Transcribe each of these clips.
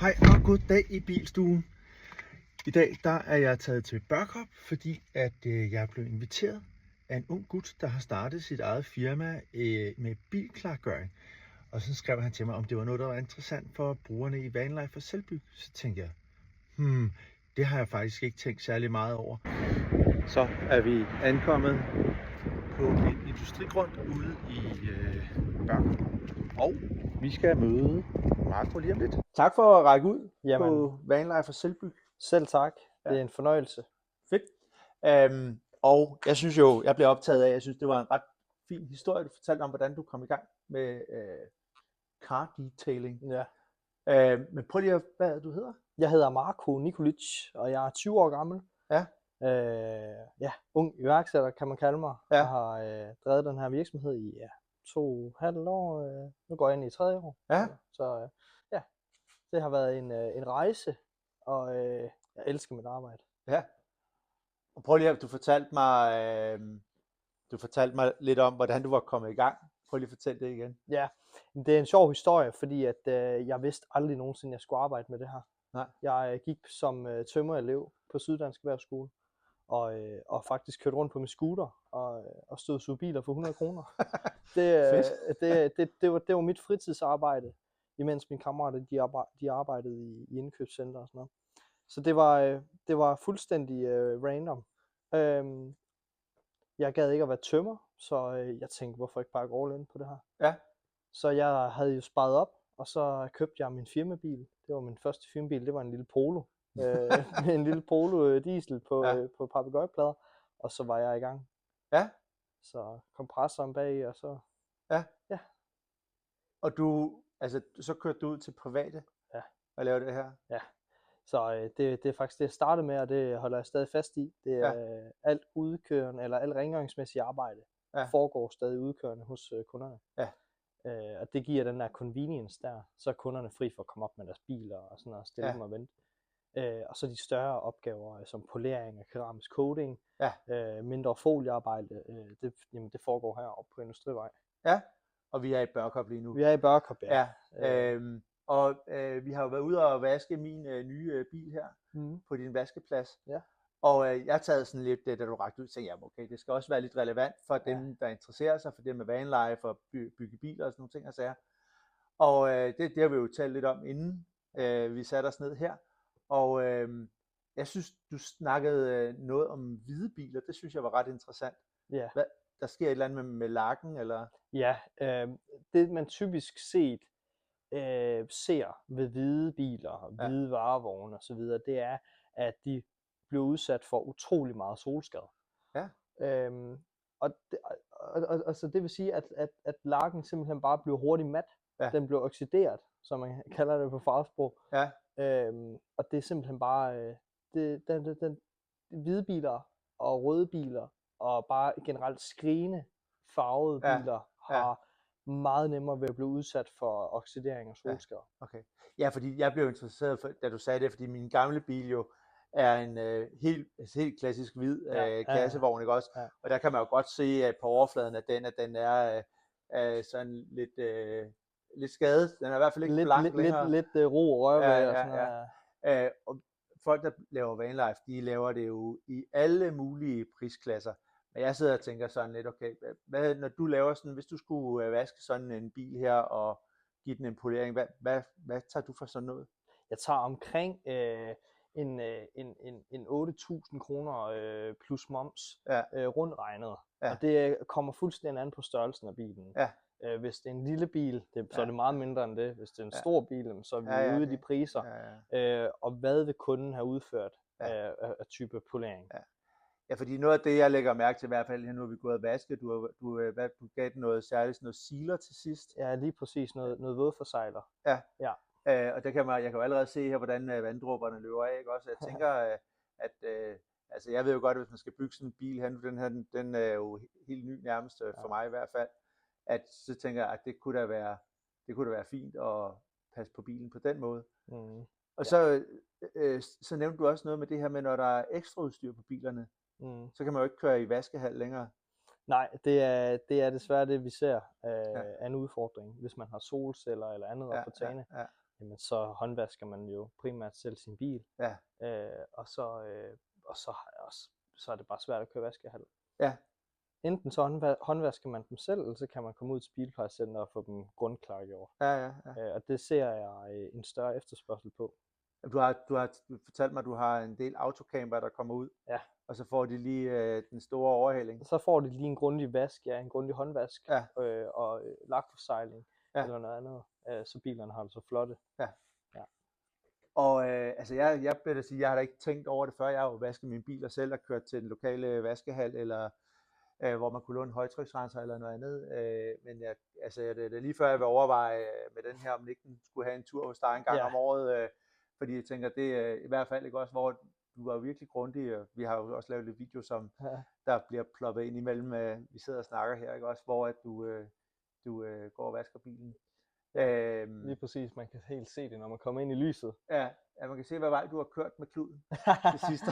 Hej og goddag i bilstuen. I dag der er jeg taget til Børkop, fordi jeg er blevet inviteret af en ung gut, der har startet sit eget firma med bilklargøring. Og så skrev han til mig, om det var noget, der var interessant for brugerne i Vanlife og Selbyg. Så tænkte jeg, det har jeg faktisk ikke tænkt særlig meget over. Så er vi ankommet på en industrigrund ude i Børkop. Og vi skal møde Marco lige om lidt. Tak for at række ud på Vanlife og Selbyg. Selv tak. Ja. Det er en fornøjelse. Fedt. Og jeg synes jo, jeg blev optaget af, jeg synes det var en ret fin historie, du fortalte om, hvordan du kom i gang med car detailing. Ja. Men prøv lige at, hvad du hedder? Jeg hedder Marco Nikolic, og jeg er 20 år gammel. Ja. Ung iværksætter kan man kalde mig. Ja. Jeg har drevet den her virksomhed i 2,5 år. Nu går jeg ind i 3. år. Ja. Så det har været en rejse, og jeg elsker mit arbejde. Ja. Og prøv lige at, du fortalte mig lidt om, hvordan du var kommet i gang. Prøv lige at fortælle det igen. Ja, det er en sjov historie, fordi at jeg vidste aldrig nogensinde, jeg skulle arbejde med det her. Nej. Jeg gik som tømrerelev på Syddansk Erhvervsskole, og faktisk kørte rundt på min scooter og stod biler for 100 kroner. Det var mit fritidsarbejde, imens mine kammerater de arbejdede i indkøbscenter og sådan noget. Så det var fuldstændig random. Jeg gad ikke at være tømrer, så jeg tænkte, hvorfor ikke bare gå all in på det her. Ja. Så jeg havde jo sparet op, og så købte jeg min firmabil. Det var min første firmabil, det var en lille Polo. En lille Polo diesel på papegøjeplader, og så var jeg i gang. Ja. Så kompressoren bag, og så... Ja. Ja. Og så kørte du ud til private? Ja. Og lavede det her? Ja. Så det er faktisk det, jeg startede med, og det holder jeg stadig fast i. Det er alt udkørende, eller alt rengøringsmæssigt arbejde, foregår stadig udkørende hos kunderne. Ja. Og det giver den der convenience der, så er kunderne fri for at komme op med deres biler og sådan noget, stille dem og vente. Og så de større opgaver, som polering og keramisk coating, mindre foliearbejde, det foregår heroppe på Industrivej. Ja, og vi er i Børkop lige nu. Vi er i Børkop, ja. Vi har jo været ude og vaske min nye bil her på din vaskeplads. Ja. Og jeg har taget sådan lidt, da du rakte ud, så tænkte jeg, okay, det skal også være lidt relevant for dem, der interesserer sig for det med vanlife og bygge biler og sådan nogle ting og sager. Og det har vi jo talt lidt om, inden vi satte os ned her. Og jeg synes, du snakkede noget om hvide biler. Det synes jeg var ret interessant. Ja. Der sker et eller andet med lakken, eller? Ja, det man typisk ser ved hvide biler, hvide varevogne og så videre, det er, at de bliver udsat for utrolig meget solskade. Ja. Og så det vil sige, at lakken simpelthen bare bliver hurtigt mat. Ja. Den bliver oxideret, som man kalder det på fagsprog. Ja. Og det er simpelthen bare den hvide biler og røde biler og bare generelt skrigende farvede biler har meget nemmere ved at blive udsat for oxidering og solskader. Ja. Okay. Ja, fordi jeg blev interesseret, da du sagde det, fordi min gamle bil jo er en helt klassisk hvid kassevogn, ikke også? Ja. Og der kan man jo godt se på overfladen, at den er sådan lidt skadet. Den er i hvert fald ikke blank længere. Lidt ro og rørvæg og sådan noget. Og folk, der laver vanlife, de laver det jo i alle mulige prisklasser. Men jeg sidder og tænker sådan lidt, okay, når du laver sådan, hvis du skulle vaske sådan en bil her og give den en polering, hvad tager du for sådan noget? Jeg tager omkring en 8.000 kroner plus moms rundt regnet. Ja. Og det kommer fuldstændig an på størrelsen af bilen. Ja. Hvis det er en lille bil, så er det meget mindre end det. Hvis det er en stor bil, så er vi ude i de priser. Og hvad vil kunden have udført af type polering? Ja. Ja, fordi noget af det, jeg lægger mærke til i hvert fald, nu har vi gået og vasket, du gav noget særligt, noget sealer til sidst. Ja, lige præcis, noget vådforsejler. Ja. Og jeg kan jo allerede se her, hvordan vanddråberne løber af, ikke også? Jeg tænker, altså jeg ved jo godt, at hvis man skal bygge sådan en bil her, den er jo helt ny nærmest for mig i hvert fald, at så tænker jeg, at det kunne da være fint at passe på bilen på den måde. Og så nævnte du også noget med det her med, når der er ekstra udstyr på bilerne, så kan man jo ikke køre i vaskehal længere. Nej, det er desværre det, vi ser af en udfordring, hvis man har solceller eller andet op på tagene. jamen så håndvasker man jo primært selv sin bil. Ja. Og så er det bare svært at køre vaskehal. Ja. Enten så håndvasker man dem selv, eller så kan man komme ud til bilplejecenter og få dem grundklargjort. Ja. Og det ser jeg en større efterspørgsel på. Du har fortalt mig, at du har en del autocamper, der kommer ud, og så får de lige den store overhældning. Så får de lige en grundig vask, en grundig håndvask, og lakforsegling eller noget andet, så bilerne har det så flotte. Ja. Og altså jeg vil da sige, jeg har da ikke tænkt over det før. Jeg har jo vasket mine biler selv og kørt til den lokale vaskehal, eller hvor man kunne låne en højtryksrenser eller noget andet. Men det er lige før jeg vil overveje med den her, om ikke den skulle have en tur hos dig en gang om året. Fordi jeg tænker, det er i hvert fald ikke også, hvor du var virkelig grundig, og vi har jo også lavet lidt video, som der bliver ploppet ind imellem, vi sidder og snakker her, ikke også, hvor at du går og vasker bilen. Lige præcis, man kan helt se det, når man kommer ind i lyset. Ja, man kan se, hvad vej du har kørt med kluden det sidste.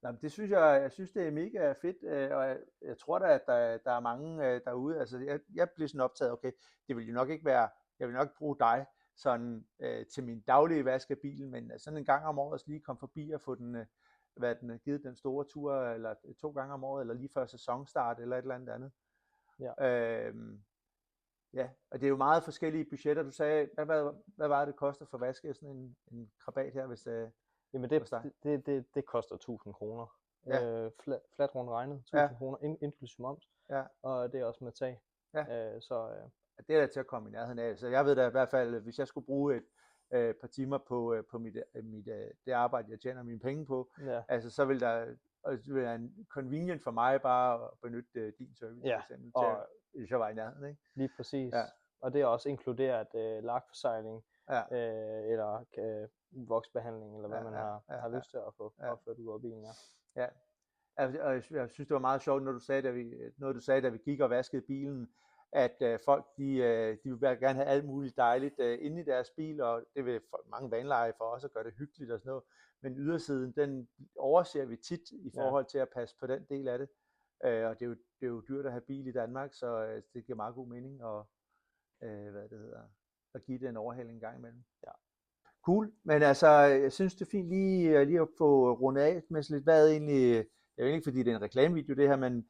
Jamen, det synes jeg synes, det er mega fedt, og jeg tror da, at der er mange derude. Altså, jeg bliver sådan optaget, okay, det vil jo nok ikke være, jeg vil nok bruge dig sådan til min daglige vask af bilen, men sådan en gang om året lige komme forbi og få den, givet den store tur, eller 2 gange om året, eller lige før sæsonstart, eller et eller andet. Ja, og det er jo meget forskellige budgetter. Du sagde, hvad var det koster for at vaske sådan en krabat her, hvis jamen det koster 1000 kroner. Flat rundt regnet, 1000 kroner inklusive moms. Og det er også med tag. Det er da til at komme i nærheden af. Så jeg ved da i hvert fald, hvis jeg skulle bruge et par timer på det arbejde, jeg tjener mine penge på, altså så vil der være en convenient for mig bare at benytte din service, for eksempel, hvis jeg var i nærheden, ikke? Lige præcis. Og det er også inkluderet lakforsegling, eller voksbehandling, eller hvad man har lyst til at få opført ud af bilen. Og jeg synes, det var meget sjovt, når du sagde, da vi gik og vaskede bilen, at folk, de vil bare gerne have alt muligt dejligt inde i deres bil, og det vil mange vanlejere for os at gøre det hyggeligt og sådan noget. Men ydersiden, den overser vi tit i forhold til at passe på den del af det. Og det er jo dyrt at have bil i Danmark, så det giver meget god mening at give det en overhældning en gang imellem. Cool, men altså, jeg synes det er fint lige at få rundet af med lidt, hvad egentlig, det er jo ikke fordi det er en reklamevideo det her, men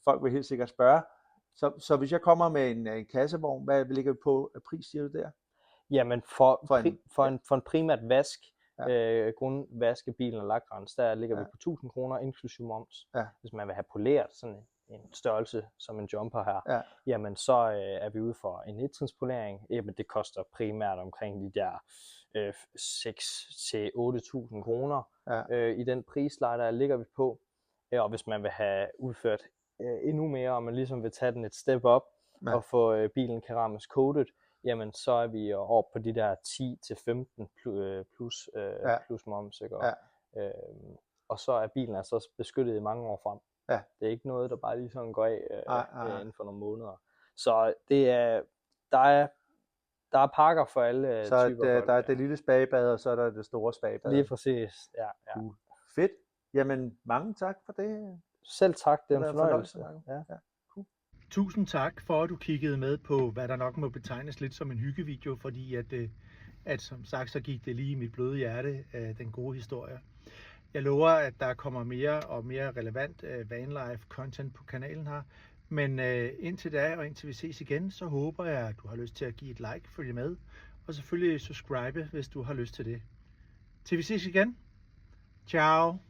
folk vil helt sikkert spørge. Så hvis jeg kommer med en kassevogn, hvad ligger vi på pris, siger du der? Jamen for en primært vask, grundvaskebilen og lakrens, der ligger vi på 1000 kroner inklusive moms. Hvis man vil have poleret sådan en størrelse som en jumper her, jamen så er vi ude for en etrinspolering. Jamen det koster primært omkring de der 6.000 til 8.000 kroner. I den prisleje der ligger vi på. Og hvis man vil have udført endnu mere, og man ligesom vil tage den et step op og få bilen keramisk coated, jamen så er vi oppe på de der 10 til 15 plus moms, ikke? Og så er bilen altså beskyttet i mange år frem. Det er ikke noget, der bare lige sådan går af inden for nogle måneder. Så det er, der er pakker for alle typer. Så der er det lille spagebad, og så er der det store spagebad. Lige præcis, Fedt. Jamen, mange tak for det. Selv tak, det er en fornøjelse. Cool. Tusind tak for, at du kiggede med på, hvad der nok må betegnes lidt som en hyggevideo, fordi at som sagt, så gik det lige i mit bløde hjerte, den gode historie. Jeg lover, at der kommer mere og mere relevant vanlife content på kanalen her. Men indtil da, og indtil vi ses igen, så håber jeg, at du har lyst til at give et like, følge med, og selvfølgelig subscribe, hvis du har lyst til det. Til vi ses igen. Ciao.